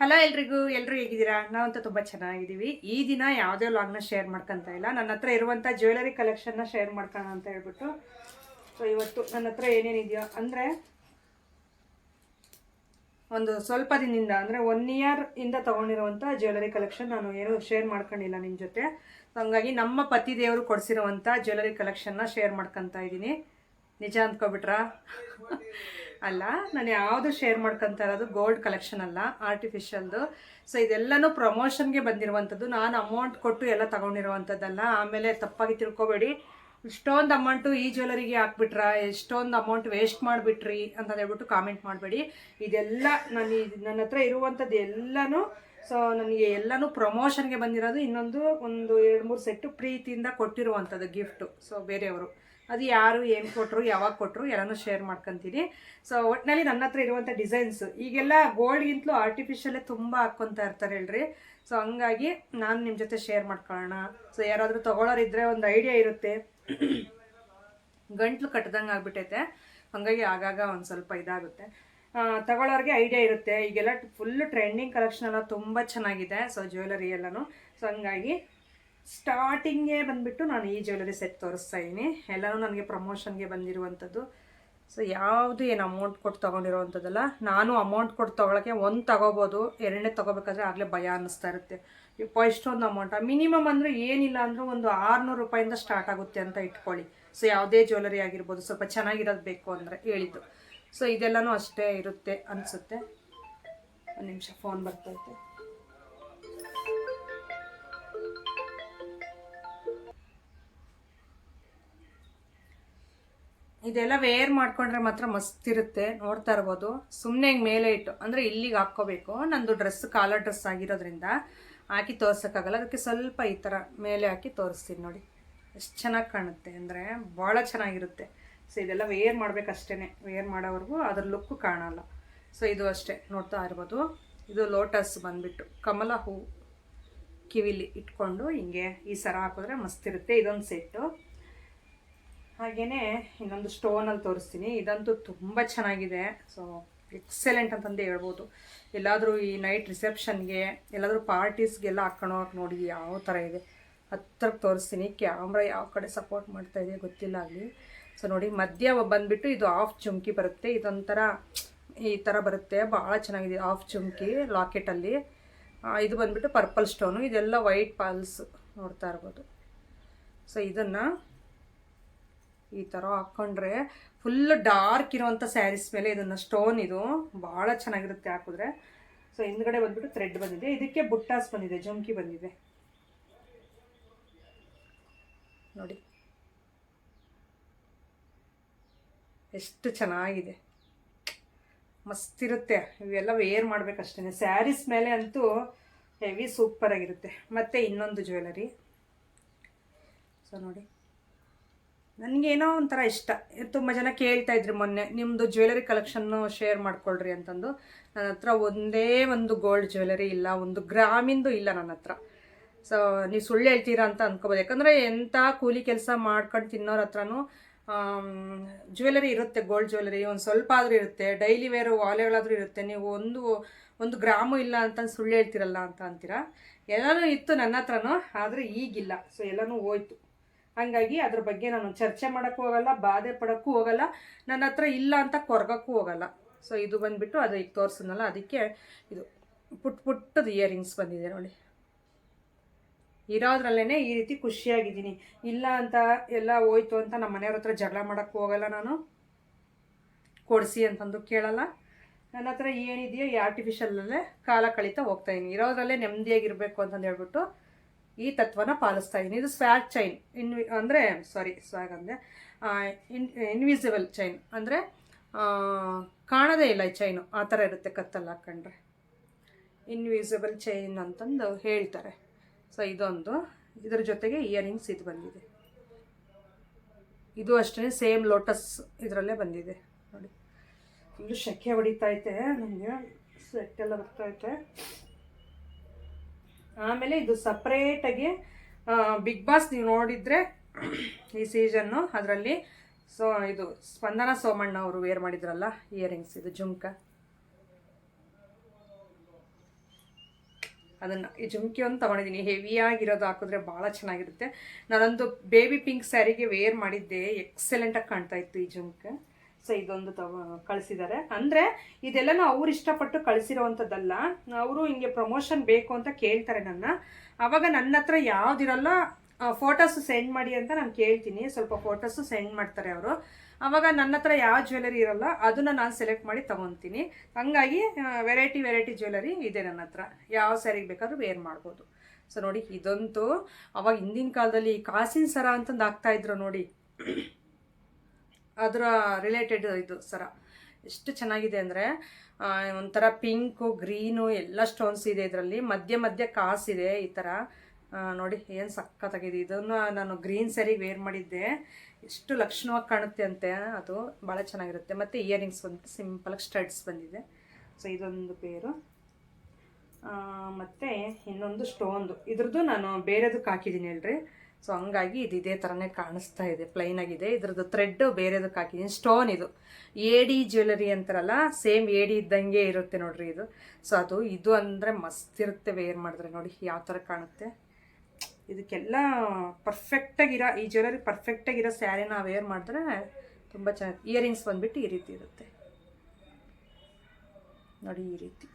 Hello ಎಲ್ಲರೂ ಹೇಗಿದ್ದೀರಾ? ನಾವಂತೂ ತುಂಬ ಚೆನ್ನಾಗಿದ್ದೀವಿ. ಈ ದಿನ ಯಾವುದೇ ವ್ಲಾಗ್ನ ಶೇರ್ ಮಾಡ್ಕೊತ ಇಲ್ಲ, ನನ್ನ ಹತ್ರ ಇರುವಂಥ ಜ್ಯುವೆಲರಿ ಕಲೆಕ್ಷನ್ನ ಶೇರ್ ಮಾಡ್ಕೋಣ ಅಂತ ಹೇಳ್ಬಿಟ್ಟು. ಸೊ ಇವತ್ತು ನನ್ನ ಹತ್ರ ಏನೇನಿದೆಯೋ ಅಂದರೆ ಒಂದು ಸ್ವಲ್ಪ ದಿನದಿಂದ ಅಂದರೆ 1 ಇಯರ್ ಇಂದ ತೊಗೊಂಡಿರುವಂಥ ಜ್ಯುವೆಲರಿ ಕಲೆಕ್ಷನ್ ನಾನು ಏನೂ ಶೇರ್ ಮಾಡ್ಕೊಂಡಿಲ್ಲ ನಿಮ್ಮ ಜೊತೆ. ಸೊ ಹಂಗಾಗಿ ನಮ್ಮ ಪತಿ ದೇವರು ಕೊಡಿಸಿರುವಂಥ ಜ್ಯುವೆಲರಿ ಕಲೆಕ್ಷನ್ನ ಶೇರ್ ಮಾಡ್ಕೊತಾ ಇದ್ದೀನಿ. ನಿಜ ಅಂದ್ಕೊಬಿಟ್ರಾ? ಅಲ್ಲ, ನಾನು ಯಾವುದು ಶೇರ್ ಮಾಡ್ಕೊತಾ ಇರೋದು ಗೋಲ್ಡ್ ಕಲೆಕ್ಷನ್ ಅಲ್ಲ, ಆರ್ಟಿಫಿಷಿಯಲ್ದು. ಸೊ ಇದೆಲ್ಲನೂ ಪ್ರಮೋಷನ್ಗೆ ಬಂದಿರುವಂಥದ್ದು, ನಾನು ಅಮೌಂಟ್ ಕೊಟ್ಟು ಎಲ್ಲ ತೊಗೊಂಡಿರುವಂಥದ್ದಲ್ಲ. ಆಮೇಲೆ ತಪ್ಪಾಗಿ ತಿಳ್ಕೊಬೇಡಿ, ಇಷ್ಟೊಂದು ಅಮೌಂಟು ಈ ಜ್ಯುವೆಲರಿಗೆ ಹಾಕ್ಬಿಟ್ರಾ, ಎಷ್ಟೊಂದು ಅಮೌಂಟ್ ವೇಸ್ಟ್ ಮಾಡಿಬಿಟ್ರಿ ಅಂತ ಹೇಳ್ಬಿಟ್ಟು ಕಾಮೆಂಟ್ ಮಾಡಬೇಡಿ. ಇದೆಲ್ಲ ನನ್ನ ಹತ್ರ ಇರುವಂಥದ್ದು ಎಲ್ಲನೂ, ಸೊ ನನಗೆ ಎಲ್ಲನೂ ಪ್ರಮೋಷನ್ಗೆ ಬಂದಿರೋದು. ಒಂದು 2-3 ಸೆಟ್ಟು ಪ್ರೀತಿಯಿಂದ ಕೊಟ್ಟಿರುವಂಥದ್ದು ಗಿಫ್ಟು. ಸೊ ಬೇರೆಯವರು ಅದು ಯಾರು ಏನು ಕೊಟ್ಟರು, ಯಾವಾಗ ಕೊಟ್ಟರು ಎಲ್ಲನೂ ಶೇರ್ ಮಾಡ್ಕೊತೀನಿ. ಸೊ ಒಟ್ಟಿನಲ್ಲಿ ನನ್ನ ಹತ್ರ ಇರುವಂಥ ಡಿಸೈನ್ಸು ಈಗೆಲ್ಲ ಗೋಲ್ಡ್ಗಿಂತಲೂ ಆರ್ಟಿಫಿಷಿಯಲ್ಲೇ ತುಂಬ ಹಾಕ್ಕೊತಾ ಇರ್ತಾರೆ ಹೇಳ್ರಿ. ಸೊ ಹಂಗಾಗಿ ನಾನು ನಿಮ್ಮ ಜೊತೆ ಶೇರ್ ಮಾಡ್ಕೊಳ್ಳೋಣ. ಸೊ ಯಾರಾದರೂ ತೊಗೊಳೋರಿದ್ದರೆ ಒಂದು ಐಡಿಯಾ ಇರುತ್ತೆ. ಗಂಟ್ಲು ಕಟ್ಟದಂಗೆ ಆಗ್ಬಿಟ್ಟೈತೆ, ಹಾಗಾಗಿ ಆಗಾಗ ಒಂದು ಸ್ವಲ್ಪ ಇದಾಗುತ್ತೆ. ತಗೊಳ್ಳೋರಿಗೆ ಐಡಿಯಾ ಇರುತ್ತೆ. ಈಗೆಲ್ಲ ಫುಲ್ಲು ಟ್ರೆಂಡಿಂಗ್ ಕಲೆಕ್ಷನ್ ಎಲ್ಲ ತುಂಬ ಚೆನ್ನಾಗಿದೆ. ಸೊ ಜ್ಯುವೆಲರಿ ಎಲ್ಲನೂ. ಸೊ ಹಂಗಾಗಿ ಸ್ಟಾರ್ಟಿಂಗೇ ಬಂದುಬಿಟ್ಟು ನಾನು ಈ ಜ್ಯುವೆಲರಿ ಸೆಟ್ ತೋರಿಸ್ತಾ ಇದ್ದೀನಿ. ಎಲ್ಲನೂ ನನಗೆ ಪ್ರಮೋಷನ್ಗೆ ಬಂದಿರುವಂಥದ್ದು. ಸೊ ಯಾವುದು ಏನು ಅಮೌಂಟ್ ಕೊಟ್ಟು ತೊಗೊಂಡಿರೋವಂಥದ್ದಲ್ಲ. ನಾನು ಅಮೌಂಟ್ ಕೊಟ್ಟು ತೊಗೊಳಕ್ಕೆ ಒಂದು ತೊಗೋಬೋದು, ಎರಡನೇ ತೊಗೋಬೇಕಾದ್ರೆ ಆಗಲೇ ಭಯ ಅನ್ನಿಸ್ತಾ ಇರುತ್ತೆ. ಇಷ್ಟೊಂದು ಅಮೌಂಟ, ಮಿನಿಮಮ್ ಅಂದರೆ ಏನಿಲ್ಲ ಅಂದರೂ ಒಂದು 600 ರೂಪಾಯಿಂದ ಸ್ಟಾರ್ಟ್ ಆಗುತ್ತೆ ಅಂತ ಇಟ್ಕೊಳ್ಳಿ. ಸೊ ಯಾವುದೇ ಜ್ಯುವೆಲರಿ ಆಗಿರ್ಬೋದು, ಸ್ವಲ್ಪ ಚೆನ್ನಾಗಿರೋದು ಬೇಕು ಅಂದರೆ ಹೇಳಿದ್ದು. ಸೊ ಇದೆಲ್ಲನೂ ಅಷ್ಟೇ ಇರುತ್ತೆ ಅನಿಸುತ್ತೆ. ಒಂದು ನಿಮಿಷ, ಫೋನ್ ಬರ್ತೈತೆ. ಇದೆಲ್ಲ ವೇರ್ ಮಾಡ್ಕೊಂಡ್ರೆ ಮಾತ್ರ ಮಸ್ತ್ ಇರುತ್ತೆ, ನೋಡ್ತಾ ಇರ್ಬೋದು. ಸುಮ್ಮನೆ ಹಿಂಗೆ ಮೇಲೆ ಇಟ್ಟು ಅಂದರೆ ಇಲ್ಲಿಗೆ ಹಾಕ್ಕೋಬೇಕು. ನಂದು ಡ್ರೆಸ್ ಕಾಲರ್ ಡ್ರೆಸ್ ಆಗಿರೋದ್ರಿಂದ ಹಾಕಿ ತೋರ್ಸೋಕ್ಕಾಗಲ್ಲ, ಅದಕ್ಕೆ ಸ್ವಲ್ಪ ಈ ಥರ ಮೇಲೆ ಹಾಕಿ ತೋರಿಸ್ತೀನಿ ನೋಡಿ. ಎಷ್ಟು ಚೆನ್ನಾಗಿ ಕಾಣುತ್ತೆ ಅಂದರೆ ಭಾಳ ಚೆನ್ನಾಗಿರುತ್ತೆ. ಸೊ ಇದೆಲ್ಲ ವೇರ್ ಮಾಡಬೇಕಷ್ಟೇ, ವೇರ್ ಮಾಡೋವರೆಗೂ ಅದ್ರ ಲುಕ್ಕು ಕಾಣಲ್ಲ. ಸೊ ಇದು ಅಷ್ಟೇ ನೋಡ್ತಾ ಇರ್ಬೋದು. ಇದು ಲೋಟಸ್ ಬಂದುಬಿಟ್ಟು ಕಮಲ ಹೂ ಕಿವಿಲಿ ಇಟ್ಕೊಂಡು ಹಿಂಗೆ ಈ ಸರ ಹಾಕಿದ್ರೆ ಮಸ್ತಿರುತ್ತೆ. ಇದೊಂದು ಸೆಟ್ಟು. ಹಾಗೆಯೇ ಇನ್ನೊಂದು ಸ್ಟೋನಲ್ಲಿ ತೋರಿಸ್ತೀನಿ. ಇದಂತೂ ತುಂಬ ಚೆನ್ನಾಗಿದೆ. ಸೊ ಎಕ್ಸಲೆಂಟ್ ಅಂತಂದೇ ಹೇಳ್ಬೋದು. ಎಲ್ಲಾದರೂ ಈ ನೈಟ್ ರಿಸೆಪ್ಷನ್ಗೆ, ಎಲ್ಲಾದರೂ ಪಾರ್ಟೀಸ್ಗೆಲ್ಲ ಹಾಕ್ಕೊಳೋಕೆ ನೋಡಿ ಯಾವ ಥರ ಇದೆ. ಹತ್ರಕ್ಕೆ ತೋರಿಸ್ತೀನಿ. ಕ್ಯಾಮ್ರಾ ಯಾವ ಕಡೆ ಸಪೋರ್ಟ್ ಮಾಡ್ತಾಯಿದೆ ಗೊತ್ತಿಲ್ಲ ಆಗಲಿ. ಸೊ ನೋಡಿ, ಮಧ್ಯ ಬಂದುಬಿಟ್ಟು ಇದು ಆಫ್ ಚುಮ್ಕಿ ಬರುತ್ತೆ. ಇದೊಂಥರ ಈ ಥರ ಬರುತ್ತೆ, ಭಾಳ ಚೆನ್ನಾಗಿದೆ. ಆಫ್ ಚುಮ್ಕಿ ಲಾಕೆಟಲ್ಲಿ. ಇದು ಬಂದುಬಿಟ್ಟು ಪರ್ಪಲ್ ಸ್ಟೋನು. ಇದೆಲ್ಲ ವೈಟ್ ಪಾಲ್ಸ್ ನೋಡ್ತಾ ಇರ್ಬೋದು. ಸೊ ಇದನ್ನು ಈ ಥರ ಹಾಕ್ಕೊಂಡ್ರೆ ಫುಲ್ಲು ಡಾರ್ಕ್ ಇರೋವಂಥ ಸ್ಯಾರೀಸ್ ಮೇಲೆ ಇದನ್ನು ಸ್ಟೋನ್, ಇದು ಭಾಳ ಚೆನ್ನಾಗಿರುತ್ತೆ ಹಾಕಿದ್ರೆ. ಸೊ ಹಿಂದ್ಗಡೆ ಬಂದುಬಿಟ್ಟು ಥ್ರೆಡ್ ಬಂದಿದೆ. ಇದಕ್ಕೆ ಬುಟ್ಟಾಸ್ ಬಂದಿದೆ, ಜುಮ್ಕಿ ಬಂದಿದೆ ನೋಡಿ. ಎಷ್ಟು ಚೆನ್ನಾಗಿದೆ, ಮಸ್ತಿರುತ್ತೆ. ಇವೆಲ್ಲ ವೇರ್ ಮಾಡಬೇಕಷ್ಟೇ. ಸ್ಯಾರೀಸ್ ಮೇಲೆ ಅಂತೂ ಹೆವಿ ಸೂಪರಾಗಿರುತ್ತೆ. ಮತ್ತು ಇನ್ನೊಂದು ಜ್ಯುವೆಲರಿ. ಸೊ ನೋಡಿ, ನನಗೇನೋ ಒಂಥರ ಇಷ್ಟ. ತುಂಬ ಜನ ಕೇಳ್ತಾಯಿದ್ರಿ ಮೊನ್ನೆ, ನಿಮ್ಮದು ಜ್ಯುವೆಲರಿ ಕಲೆಕ್ಷನ್ನು ಶೇರ್ ಮಾಡ್ಕೊಳ್ರಿ ಅಂತಂದು. ನನ್ನ ಹತ್ರ ಒಂದೇ ಒಂದು ಗೋಲ್ಡ್ ಜ್ಯುವೆಲರಿ ಇಲ್ಲ, 1 ಗ್ರಾಮಿಂದು ಇಲ್ಲ ನನ್ನ ಹತ್ರ. ಸೊ ನೀವು ಸುಳ್ಳು ಹೇಳ್ತೀರಾ ಅಂತ ಅಂದ್ಕೋಬೋದು. ಯಾಕಂದರೆ ಎಂಥ ಕೂಲಿ ಕೆಲಸ ಮಾಡ್ಕೊಂಡು ತಿನ್ನೋರ ಹತ್ರನೂ ಜ್ಯುವೆಲರಿ ಇರುತ್ತೆ, ಗೋಲ್ಡ್ ಜ್ಯುವೆಲರಿ ಒಂದು ಸ್ವಲ್ಪ ಆದರೂ ಇರುತ್ತೆ. ಡೈಲಿ ವೇರು ವಾಲೆಗಳಾದರೂ ಇರುತ್ತೆ. ನೀವು ಒಂದು ಗ್ರಾಮು ಇಲ್ಲ ಅಂತ ಸುಳ್ಳು ಹೇಳ್ತೀರಲ್ಲ ಅಂತ ಅಂತೀರಾ. ಎಲ್ಲನೂ ಇತ್ತು ನನ್ನ ಹತ್ರನೂ, ಆದರೆ ಈಗಿಲ್ಲ. ಸೊ ಎಲ್ಲನೂ ಹೋಯ್ತು. ಹಾಗಾಗಿ ಅದ್ರ ಬಗ್ಗೆ ನಾನು ಚರ್ಚೆ ಮಾಡೋಕ್ಕೂ ಹೋಗಲ್ಲ, ಬಾಧೆ ಪಡೋಕ್ಕೂ ಹೋಗಲ್ಲ, ನನ್ನ ಹತ್ರ ಇಲ್ಲ ಅಂತ ಕೊರಗೋಕ್ಕೂ ಹೋಗಲ್ಲ. ಸೊ ಇದು ಬಂದುಬಿಟ್ಟು ಅದು ಈಗ ತೋರಿಸಿದ್ನಲ್ಲ, ಅದಕ್ಕೆ ಇದು ಪುಟ್ಟದು ಇಯರಿಂಗ್ಸ್ ಬಂದಿದೆ ನೋಡಿ. ಇರೋದ್ರಲ್ಲೇ ಈ ರೀತಿ ಖುಷಿಯಾಗಿದ್ದೀನಿ. ಇಲ್ಲ ಅಂತ ಎಲ್ಲ ಹೋಯ್ತು ಅಂತ ನಮ್ಮ ಮನೆಯವ್ರ ಹತ್ರ ಜಗಳ ಮಾಡೋಕ್ಕೂ ಹೋಗಲ್ಲ, ನಾನು ಕೊಡಿಸಿ ಅಂತಂದು ಕೇಳಲ್ಲ. ನನ್ನ ಹತ್ರ ಏನಿದೆಯೋ ಈ ಆರ್ಟಿಫಿಷಿಯಲಲ್ಲೇ ಕಾಲ ಕಳೀತಾ ಹೋಗ್ತಾಯಿದ್ದೀನಿ. ಇರೋದ್ರಲ್ಲೇ ನೆಮ್ಮದಿಯಾಗಿರಬೇಕು ಅಂತಂದು ಹೇಳ್ಬಿಟ್ಟು ಈ ತತ್ವನ ಪಾಲಿಸ್ತಾ ಇದ್ದೀನಿ. ಇದು ಸ್ವ್ಯಾಗ್ ಚೈನ್, ಸ್ವ್ಯಾಗ್ ಅಂದರೆ ಇನ್ವಿಸಿಬಲ್ ಚೈನ್, ಅಂದರೆ ಕಾಣೋದೇ ಇಲ್ಲ ಈ ಚೈನು, ಆ ಥರ ಇರುತ್ತೆ ಕತ್ತಲ್ಲಿ ಹಾಕ್ಕೊಂಡ್ರೆ. ಇನ್ವಿಸಿಬಲ್ ಚೈನ್ ಅಂತಂದು ಹೇಳ್ತಾರೆ. ಸೊ ಇದೊಂದು, ಇದರ ಜೊತೆಗೆ ಇಯರಿಂಗ್ಸ್ ಇದು ಬಂದಿದೆ. ಇದು ಅಷ್ಟೇ ಸೇಮ್ ಲೋಟಸ್ ಇದರಲ್ಲೇ ಬಂದಿದೆ ನೋಡಿ. ಫುಲ್ಲು ಶೆಕೆ ಹೊಡಿತೈತೆ ನನಗೆ, ಸ್ವೆಟ್ಟೆಲ್ಲ ಬರ್ತೈತೆ. ಆಮೇಲೆ ಇದು ಸಪ್ರೇಟಾಗಿ ಬಿಗ್ ಬಾಸ್ ನೀವು ನೋಡಿದರೆ ಈ ಸೀಸನ್ನು, ಅದರಲ್ಲಿ ಸೊ ಇದು ಸ್ಪಂದನ ಸೋಮಣ್ಣ ಅವರು ವೇರ್ ಮಾಡಿದ್ರಲ್ಲ ಇಯರಿಂಗ್ಸ್, ಇದು ಜುಮ್ಕ. ಅದನ್ನು ಈ ಜುಮ್ಕಿ ಒಂದು ತೊಗೊಂಡಿದ್ದೀನಿ. ಹೆವಿಯಾಗಿರೋದು ಹಾಕಿದ್ರೆ ಭಾಳ ಚೆನ್ನಾಗಿರುತ್ತೆ. ನಾನೊಂದು ಬೇಬಿ ಪಿಂಕ್ ಸ್ಯಾರಿಗೆ ವೇರ್ ಮಾಡಿದ್ದೆ, ಎಕ್ಸಲೆಂಟಾಗಿ ಕಾಣ್ತಾ ಇತ್ತು ಈ ಜುಮ್ಕೆ. ಸೊ ಇದೊಂದು ಕಳಿಸಿದ್ದಾರೆ. ಅಂದರೆ ಇದೆಲ್ಲನೂ ಅವ್ರು ಇಷ್ಟಪಟ್ಟು ಕಳಿಸಿರೋವಂಥದ್ದಲ್ಲ, ಅವರು ಹಿಂಗೆ ಪ್ರಮೋಷನ್ ಬೇಕು ಅಂತ ಕೇಳ್ತಾರೆ ನನ್ನ. ಆವಾಗ ನನ್ನ ಹತ್ರ ಯಾವುದಿರಲ್ಲ ಫೋಟೋಸು ಸೆಂಡ್ ಮಾಡಿ ಅಂತ ನಾನು ಕೇಳ್ತೀನಿ. ಸ್ವಲ್ಪ ಫೋಟೋಸು ಸೆಂಡ್ ಮಾಡ್ತಾರೆ ಅವರು. ಆವಾಗ ನನ್ನ ಹತ್ರ ಯಾವ ಜ್ಯುವೆಲರಿ ಇರೋಲ್ಲ ಅದನ್ನು ನಾನು ಸೆಲೆಕ್ಟ್ ಮಾಡಿ ತೊಗೊತೀನಿ. ಹಂಗಾಗಿ ವೆರೈಟಿ ಜ್ಯುವೆಲರಿ ಇದೆ ನನ್ನ ಹತ್ರ, ಯಾವ ಸ್ಯಾರಿಗೆ ಬೇಕಾದ್ರೂ ವೇರ್ ಮಾಡ್ಬೋದು. ಸೊ ನೋಡಿ, ಇದಂತೂ ಅವಾಗ ಹಿಂದಿನ ಕಾಲದಲ್ಲಿ ಕಾಸಿನ ಸರ ಅಂತಂದು ಹಾಕ್ತಾಯಿದ್ರು ನೋಡಿ, ಅದರ ರಿಲೇಟೆಡ್ ಇದು ಸರ. ಎಷ್ಟು ಚೆನ್ನಾಗಿದೆ ಅಂದರೆ ಒಂಥರ ಪಿಂಕು ಗ್ರೀನು ಎಲ್ಲ ಸ್ಟೋನ್ಸ್ ಇದೆ ಇದರಲ್ಲಿ. ಮಧ್ಯೆ ಕಾಸಿದೆ ಈ ಥರ ನೋಡಿ, ಏನು ಸಖತ್ತಾಗಿದೆ. ಇದನ್ನು ನಾನು ಗ್ರೀನ್ ಸ್ಯಾರಿಗೆ ವೇರ್ ಮಾಡಿದ್ದೆ, ಎಷ್ಟು ಲಕ್ಷಣವಾಗಿ ಕಾಣುತ್ತೆ ಅಂತೆ. ಅದು ಭಾಳ ಚೆನ್ನಾಗಿರುತ್ತೆ. ಮತ್ತು ಇಯರಿಂಗ್ಸ್ ಬಂದು ಸಿಂಪಲಾಗಿ ಸ್ಟಡ್ಸ್ ಬಂದಿದೆ. ಸೊ ಇದೊಂದು ಪೇರು. ಮತ್ತು ಇನ್ನೊಂದು ಸ್ಟೋನ್ದು, ಇದ್ರದ್ದು ನಾನು ಬೇರೆದಕ್ಕೆ ಹಾಕಿದ್ದೀನಿ ಹೇಳ್ರಿ. ಸೊ ಹಂಗಾಗಿ ಇದು ಇದೇ ಥರನೇ ಕಾಣಿಸ್ತಾ ಇದೆ, ಪ್ಲೈನಾಗಿದೆ. ಇದ್ರದ್ದು ಥ್ರೆಡ್ಡು ಬೇರೆದಕ್ಕೆ ಹಾಕಿದ್ದೀನಿ. ಸ್ಟೋನ್ ಇದು ಏಡಿ ಜ್ಯುವೆಲರಿ ಅಂತಾರಲ್ಲ, ಸೇಮ್ ಏಡಿ ಇದ್ದಂಗೆ ಇರುತ್ತೆ ನೋಡ್ರಿ ಇದು. ಸೊ ಇದು ಅಂದರೆ ಮಸ್ತ್ ಇರುತ್ತೆ ವೇರ್ ಮಾಡಿದ್ರೆ. ನೋಡಿ ಯಾವ ಥರ ಕಾಣುತ್ತೆ. ಇದಕ್ಕೆಲ್ಲ ಪರ್ಫೆಕ್ಟಾಗಿರೋ ಈ ಜ್ಯುವೆಲರಿ ಪರ್ಫೆಕ್ಟಾಗಿರೋ ಸ್ಯಾರಿನ ವೇರ್ ಮಾಡಿದ್ರೆ ತುಂಬ ಚೆನ್ನಾಗಿ. ಇಯರಿಂಗ್ಸ್ ಬಂದುಬಿಟ್ಟು ಈ ರೀತಿ ಇರುತ್ತೆ ನೋಡಿ, ಈ ರೀತಿ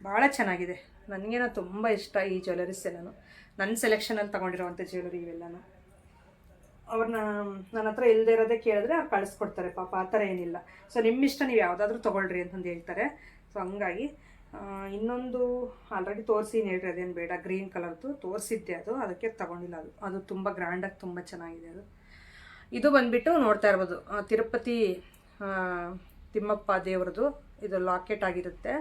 ಭಾಳ ಚೆನ್ನಾಗಿದೆ. ನನಗೇನೋ ತುಂಬ ಇಷ್ಟ ಈ ಜ್ಯುವೆಲರೀಸ್ ಎಲ್ಲನೂ. ನನ್ನ ಸೆಲೆಕ್ಷನಲ್ಲಿ ತೊಗೊಂಡಿರೋವಂಥ ಜ್ಯುವೆಲರಿ ಇವೆಲ್ಲನೂ. ಅವ್ರನ್ನ ನನ್ನ ಹತ್ರ ಇಲ್ಲದೆ ಇರೋದೇ ಕೇಳಿದ್ರೆ ಅವ್ರು ಕಳಿಸ್ಕೊಡ್ತಾರೆ ಪಾಪ, ಆ ಥರ ಏನಿಲ್ಲ. ಸೊ ನಿಮ್ಮಿಷ್ಟ, ನೀವು ಯಾವುದಾದ್ರೂ ತೊಗೊಳ್ರಿ ಅಂತಂದು ಹೇಳ್ತಾರೆ. ಸೊ ಹಂಗಾಗಿ ಇನ್ನೊಂದು ಆಲ್ರೆಡಿ ತೋರಿಸಿ ಹೇಳ್ರಿ, ಅದೇನು ಬೇಡ, ಗ್ರೀನ್ ಕಲರ್ದು ತೋರಿಸಿದ್ದೆ, ಅದಕ್ಕೆ ತೊಗೊಂಡಿಲ್ಲ. ಅದು ತುಂಬ ಗ್ರ್ಯಾಂಡಾಗಿ ತುಂಬ ಚೆನ್ನಾಗಿದೆ ಅದು. ಇದು ಬಂದುಬಿಟ್ಟು ನೋಡ್ತಾ ಇರ್ಬೋದು, ತಿರುಪತಿ ತಿಮ್ಮಪ್ಪ ದೇವ್ರದ್ದು ಇದು ಲಾಕೆಟ್ ಆಗಿರುತ್ತೆ.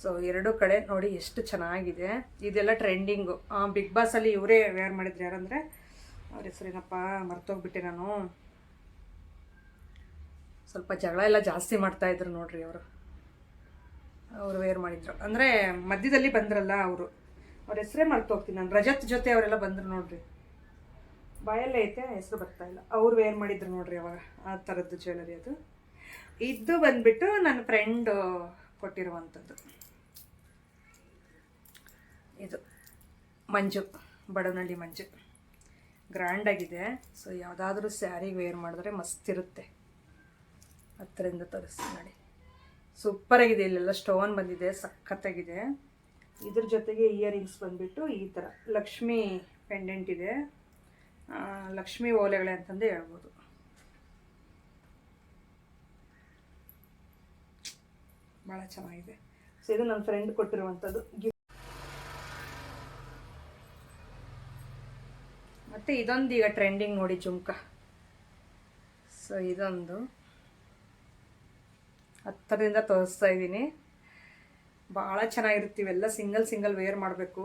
ಸೊ ಎರಡೂ ಕಡೆ ನೋಡಿ ಎಷ್ಟು ಚೆನ್ನಾಗಿದೆ. ಇದೆಲ್ಲ ಟ್ರೆಂಡಿಂಗು. ಬಿಗ್ ಬಾಸಲ್ಲಿ ಇವರೇ ವೇರ್ ಮಾಡಿದ್ರು. ಯಾರಂದರೆ ಅವ್ರ ಹೆಸರೇನಪ್ಪ ಮರ್ತೋಗ್ಬಿಟ್ಟೆ ನಾನು. ಸ್ವಲ್ಪ ಜಗಳ ಎಲ್ಲ ಜಾಸ್ತಿ ಮಾಡ್ತಾಯಿದ್ರು ನೋಡ್ರಿ ಅವರು ವೇರ್ ಮಾಡಿದ್ರು. ಅಂದರೆ ಮಧ್ಯದಲ್ಲಿ ಬಂದ್ರಲ್ಲ ಅವರು, ಅವ್ರ ಹೆಸರೇ ಮರ್ತೋಗ್ತೀನಿ ನಾನು. ರಜತ್ ಜೊತೆ ಅವರೆಲ್ಲ ಬಂದರು ನೋಡ್ರಿ, ಬಾಯಲ್ಲೇ ಐತೆ ಹೆಸರು ಬರ್ತಾಯಿಲ್ಲ. ಅವ್ರು ವೇರ್ ಮಾಡಿದ್ರು ನೋಡ್ರಿ ಅವಾಗ, ಆ ಥರದ್ದು ಜ್ಯುವೆಲರಿ ಅದು. ಇದು ಬಂದುಬಿಟ್ಟು ನನ್ನ ಫ್ರೆಂಡ್ ಕೊಟ್ಟಿರುವಂಥದ್ದು. ಇದು ಮಂಜು, ಬಡವನಹಳ್ಳಿ ಮಂಜು, ಗ್ರ್ಯಾಂಡಾಗಿದೆ. ಸೊ ಯಾವುದಾದ್ರೂ ಸ್ಯಾರಿಗೆ ವೇರ್ ಮಾಡಿದ್ರೆ ಮಸ್ತ್ ಇರುತ್ತೆ. ಹತ್ತರಿಂದ ತೋರಿಸ್ತೀನಿ ನೋಡಿ, ಸೂಪರಾಗಿದೆ. ಇಲ್ಲೆಲ್ಲ ಸ್ಟೋನ್ ಬಂದಿದೆ, ಸಖತ್ತಾಗಿದೆ. ಇದ್ರ ಜೊತೆಗೆ ಇಯರಿಂಗ್ಸ್ ಬಂದುಬಿಟ್ಟು ಈ ಥರ ಲಕ್ಷ್ಮಿ ಪೆಂಡೆಂಟ್ ಇದೆ, ಲಕ್ಷ್ಮಿ ಓಲೆಗಳೇ ಅಂತಂದು ಹೇಳ್ಬೋದು. ಭಾಳ ಚೆನ್ನಾಗಿದೆ. ಸೊ ಇದು ನನ್ನ ಫ್ರೆಂಡ್ ಕೊಟ್ಟಿರುವಂಥದ್ದು ಗಿಫ್ಟ್. ಮತ್ತು ಇದೊಂದು ಈಗ ಟ್ರೆಂಡಿಂಗ್ ನೋಡಿ, ಜುಮ್ಕ. ಸೊ ಇದೊಂದು ಹತ್ತರಿಂದ ತೋರಿಸ್ತಾ ಇದ್ದೀನಿ. ಭಾಳ ಚೆನ್ನಾಗಿರುತ್ತೆ. ಇವೆಲ್ಲ ಸಿಂಗಲ್ ವೇರ್ ಮಾಡಬೇಕು,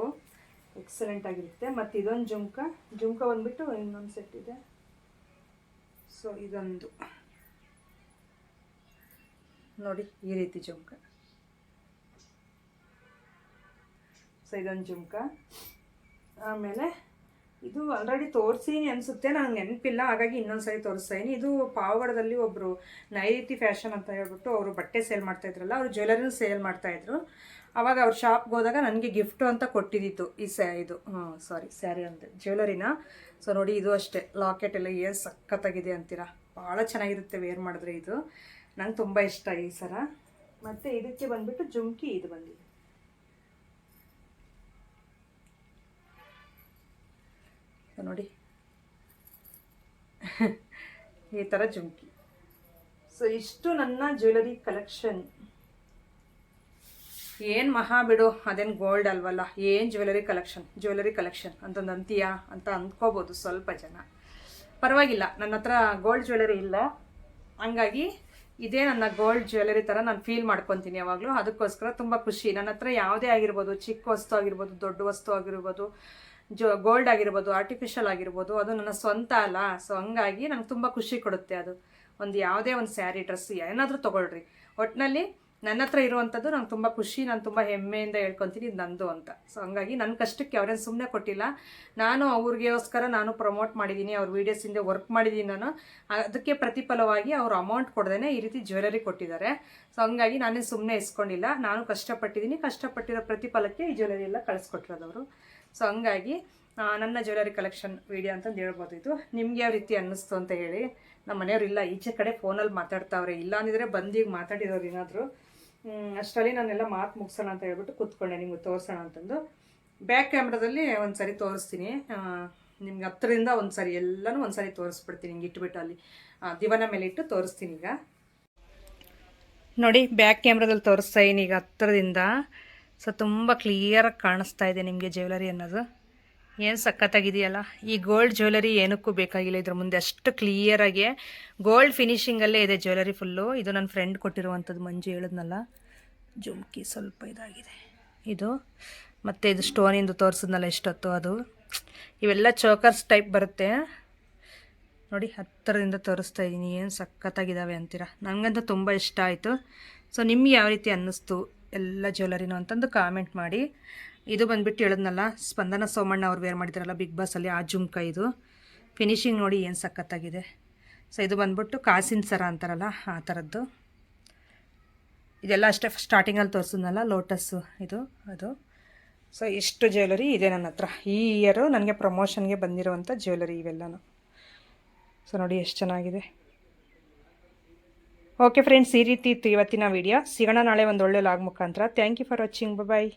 ಎಕ್ಸಲೆಂಟ್ ಆಗಿರುತ್ತೆ. ಮತ್ತು ಇದೊಂದು ಜುಮ್ಕ ಬಂದುಬಿಟ್ಟು ಇನ್ನೊಂದು ಸೆಟ್ ಇದೆ. ಸೊ ಇದೊಂದು ನೋಡಿ, ಈ ರೀತಿ ಜುಮ್ಕ. ಸೊ ಇದೊಂದು ಜುಮ್ಕ. ಆಮೇಲೆ ಇದು ಆಲ್ರೆಡಿ ತೋರಿಸೀನಿ ಅನಿಸುತ್ತೆ, ನನಗೆ ನೆನಪಿಲ್ಲ, ಹಾಗಾಗಿ ಇನ್ನೊಂದು ಸರಿ ತೋರಿಸ್ತಾ ಇದ್ದೀನಿ. ಇದು ಪಾವಗಡದಲ್ಲಿ ಒಬ್ಬರು ನೈಋತಿ ಫ್ಯಾಷನ್ ಅಂತ ಹೇಳ್ಬಿಟ್ಟು ಅವರು ಬಟ್ಟೆ ಸೇಲ್ ಮಾಡ್ತಾಯಿದ್ರಲ್ಲ, ಅವರು ಜ್ಯುವೆಲರಿನೂ ಸೇಲ್ ಮಾಡ್ತಾಯಿದ್ರು. ಆವಾಗ ಅವ್ರ ಶಾಪ್ಗೆ ಹೋದಾಗ ನನಗೆ ಗಿಫ್ಟು ಅಂತ ಕೊಟ್ಟಿದ್ದಿತ್ತು ಈ ಸ್ಯಾರಿ ಅಂದೆ ಜ್ಯುವೆಲರಿನ. ಸೊ ನೋಡಿ, ಇದು ಅಷ್ಟೇ ಲಾಕೆಟ್ ಎಲ್ಲ ಏನು ಸಖತ್ತಾಗಿದೆ ಅಂತೀರಾ, ಭಾಳ ಚೆನ್ನಾಗಿರುತ್ತೆ ವೇರ್ ಮಾಡಿದ್ರೆ. ಇದು ನಂಗೆ ತುಂಬ ಇಷ್ಟ ಈ ಸರ. ಮತ್ತು ಇದಕ್ಕೆ ಬಂದುಬಿಟ್ಟು ಜುಮ್ಕಿ ಇದು ಬಂದಿದೆ ನೋಡಿ, ಈ ಥರ ಜುಮ್ಕಿ. ಸೊ ಇಷ್ಟು ನನ್ನ ಜ್ಯುವೆಲರಿ ಕಲೆಕ್ಷನ್. ಏನು ಮಹಾ ಬಿಡು, ಅದೇನು ಗೋಲ್ಡ್ ಅಲ್ವಲ್ಲ, ಏನು ಜ್ಯುವೆಲರಿ ಕಲೆಕ್ಷನ್ ಅಂತಂದು ಅಂತೀಯಾ ಅಂತ ಅಂದ್ಕೋಬೋದು ಸ್ವಲ್ಪ ಜನ. ಪರವಾಗಿಲ್ಲ, ನನ್ನ ಹತ್ರ ಗೋಲ್ಡ್ ಜ್ಯುವೆಲರಿ ಇಲ್ಲ, ಹಂಗಾಗಿ ಇದೇ ನನ್ನ ಗೋಲ್ಡ್ ಜ್ಯುವೆಲರಿ ಥರ ನಾನು ಫೀಲ್ ಮಾಡ್ಕೊತೀನಿ ಯಾವಾಗಲೂ. ಅದಕ್ಕೋಸ್ಕರ ತುಂಬ ಖುಷಿ. ನನ್ನ ಹತ್ರ ಯಾವುದೇ ಆಗಿರ್ಬೋದು, ಚಿಕ್ಕ ವಸ್ತು ಆಗಿರ್ಬೋದು, ದೊಡ್ಡ ವಸ್ತು ಆಗಿರ್ಬೋದು, ಗೋಲ್ಡ್ ಆಗಿರ್ಬೋದು, ಆರ್ಟಿಫಿಷಿಯಲ್ ಆಗಿರ್ಬೋದು, ಅದು ನನ್ನ ಸ್ವಂತ ಅಲ್ಲ. ಸೊ ಹಂಗಾಗಿ ನನಗೆ ತುಂಬ ಖುಷಿ ಕೊಡುತ್ತೆ ಅದು. ಯಾವುದೇ ಒಂದು ಸ್ಯಾರಿ, ಡ್ರೆಸ್ ಏನಾದರೂ ತೊಗೊಳ್ರಿ, ಒಟ್ಟಿನಲ್ಲಿ ನನ್ನ ಹತ್ರ ಇರುವಂಥದ್ದು ನಂಗೆ ತುಂಬ ಖುಷಿ, ನಾನು ತುಂಬ ಹೆಮ್ಮೆಯಿಂದ ಹೇಳ್ಕೊತೀನಿ ಇದು ನಂದು ಅಂತ. ಸೊ ಹಂಗಾಗಿ ನನ್ನ ಕಷ್ಟಕ್ಕೆ ಅವ್ರೇನು ಸುಮ್ಮನೆ ಕೊಟ್ಟಿಲ್ಲ, ನಾನು ಅವ್ರಿಗೋಸ್ಕರ ನಾನು ಪ್ರಮೋಟ್ ಮಾಡಿದ್ದೀನಿ, ಅವ್ರ ವೀಡಿಯೋಸಿಂದ ವರ್ಕ್ ಮಾಡಿದ್ದೀನಿ ನಾನು. ಅದಕ್ಕೆ ಪ್ರತಿಫಲವಾಗಿ ಅವರು ಅಮೌಂಟ್ ಕೊಡ್ದೇ ಈ ರೀತಿ ಜ್ಯುವೆಲರಿ ಕೊಟ್ಟಿದ್ದಾರೆ. ಸೊ ಹಂಗಾಗಿ ನಾನೇ ಸುಮ್ಮನೆ ಇಸ್ಕೊಂಡಿಲ್ಲ, ನಾನು ಕಷ್ಟಪಟ್ಟಿದ್ದೀನಿ, ಕಷ್ಟಪಟ್ಟಿರೋ ಪ್ರತಿಫಲಕ್ಕೆ ಈ ಜ್ಯುವೆಲರಿ ಎಲ್ಲ ಕಳಿಸ್ಕೊಟ್ಟಿರೋದವರು. ಸೊ ಹಂಗಾಗಿ ನನ್ನ ಜ್ಯುವೆಲರಿ ಕಲೆಕ್ಷನ್ ವೀಡಿಯೋ ಅಂತಂದು ಹೇಳ್ಬೋದು. ಇದು ನಿಮ್ಗೆ ಯಾವ ರೀತಿ ಅನ್ನಿಸ್ತು ಅಂತ ಹೇಳಿ. ನಮ್ಮ ಮನೆಯವ್ರು ಇಲ್ಲ, ಈಚೆ ಕಡೆ ಫೋನಲ್ಲಿ ಮಾತಾಡ್ತಾವ್ರೆ, ಇಲ್ಲ ಅಂದಿದ್ರೆ ಬಂದೀಗ ಮಾತಾಡಿರೋರು ಏನಾದರೂ. ಅಷ್ಟರಲ್ಲಿ ನಾನೆಲ್ಲ ಮಾತು ಮುಗಿಸೋಣ ಅಂತ ಹೇಳ್ಬಿಟ್ಟು ಕೂತ್ಕೊಂಡೆ, ನಿಮ್ಗೆ ತೋರಿಸೋಣ ಅಂತಂದು. ಬ್ಯಾಕ್ ಕ್ಯಾಮ್ರಾದಲ್ಲಿ ಒಂದು ಸರಿ ತೋರಿಸ್ತೀನಿ ನಿಮ್ಗೆ, ಹತ್ತಿರದಿಂದ ಒಂದು ಸರಿ ಎಲ್ಲನೂ ಒಂದು ಸರಿ ತೋರಿಸ್ಬಿಡ್ತೀನಿ. ಹಿಂಗೆ ಇಟ್ಬಿಟ್ಟು ಅಲ್ಲಿ ದಿವಾನ ಮೇಲೆ ಇಟ್ಟು ತೋರಿಸ್ತೀನಿ. ಈಗ ನೋಡಿ, ಬ್ಯಾಕ್ ಕ್ಯಾಮ್ರಾದಲ್ಲಿ ತೋರಿಸ್ತಾ ಇದೀನಿ ಈಗ ಹತ್ತಿರದಿಂದ. ಸೊ ತುಂಬ ಕ್ಲಿಯರಾಗಿ ಕಾಣಿಸ್ತಾ ಇದೆ ನಿಮಗೆ ಜ್ಯುವೆಲರಿ ಅನ್ನೋದು. ಏನು ಸಖತ್ತಾಗಿದೆಯಲ್ಲ. ಈ ಗೋಲ್ಡ್ ಜ್ಯುವೆಲರಿ ಏನಕ್ಕೂ ಬೇಕಾಗಿಲ್ಲ ಇದ್ರ ಮುಂದೆ, ಅಷ್ಟು ಕ್ಲಿಯರಾಗಿ ಗೋಲ್ಡ್ ಫಿನಿಶಿಂಗಲ್ಲೇ ಇದೆ ಜ್ಯುವೆಲರಿ ಫುಲ್ಲು. ಇದು ನನ್ನ ಫ್ರೆಂಡ್ ಕೊಟ್ಟಿರುವಂಥದ್ದು, ಮಂಜು ಹೇಳಿದ್ನಲ್ಲ. ಜುಮ್ಕಿ ಸ್ವಲ್ಪ ಇದಾಗಿದೆ ಇದು, ಮತ್ತು ಇದು ಸ್ಟೋನಿಂದು ತೋರಿಸಿದ್ನಲ್ಲ ಇಷ್ಟೊತ್ತು, ಅದು. ಇವೆಲ್ಲ ಚೋಕರ್ಸ್ ಟೈಪ್ ಬರುತ್ತೆ ನೋಡಿ. ಹತ್ತಿರದಿಂದ ತೋರಿಸ್ತಾ ಇದ್ದೀನಿ, ಏನು ಸಖತ್ತಾಗಿದ್ದಾವೆ ಅಂತೀರ. ನನಗಂತೂ ತುಂಬ ಇಷ್ಟ ಆಯಿತು. ಸೊ ನಿಮ್ಗೆ ಯಾವ ರೀತಿ ಅನ್ನಿಸ್ತು ಎಲ್ಲ ಜ್ಯುವೆಲರಿನೂ ಅಂತಂದು ಕಾಮೆಂಟ್ ಮಾಡಿ. ಇದು ಬಂದುಬಿಟ್ಟು ಹೇಳಿದ್ನಲ್ಲ, ಸ್ಪಂದನ ಸೋಮಣ್ಣ ಅವ್ರು ವೇರ್ ಮಾಡಿದ್ರಲ್ಲ ಬಿಗ್ ಬಾಸಲ್ಲಿ, ಆ ಜುಮ್ಕ. ಇದು ಫಿನಿಶಿಂಗ್ ನೋಡಿ ಏನು ಸಖತ್ತಾಗಿದೆ. ಸೊ ಇದು ಬಂದ್ಬಿಟ್ಟು ಕಾಸಿನ ಸರ ಅಂತಾರಲ್ಲ ಆ ಥರದ್ದು. ಇದೆಲ್ಲ ಅಷ್ಟೇ ಸ್ಟಾರ್ಟಿಂಗಲ್ಲಿ ತೋರಿಸಿದ್ನಲ್ಲ ಲೋಟಸ್ಸು, ಇದು ಅದು. ಸೊ ಇಷ್ಟು ಜ್ಯುವೆಲರಿ ಇದೆ ನನ್ನ ಹತ್ರ. ಈ ಇಯರು ನನಗೆ ಪ್ರಮೋಷನ್ಗೆ ಬಂದಿರುವಂಥ ಜ್ಯುವೆಲರಿ ಇವೆಲ್ಲನೂ. ಸೊ ನೋಡಿ ಎಷ್ಟು ಚೆನ್ನಾಗಿದೆ. ಓಕೆ ಫ್ರೆಂಡ್ಸ್, ಈ ರೀತಿ ಇತ್ತು ಇವತ್ತಿನ ವೀಡಿಯೋ. ಸಿಗೋಣ ನಾಳೆ ಒಂದು ಒಳ್ಳೆ ಲಾಗ್ ಮುಖಾಂತರ. Thank you for watching. Bye.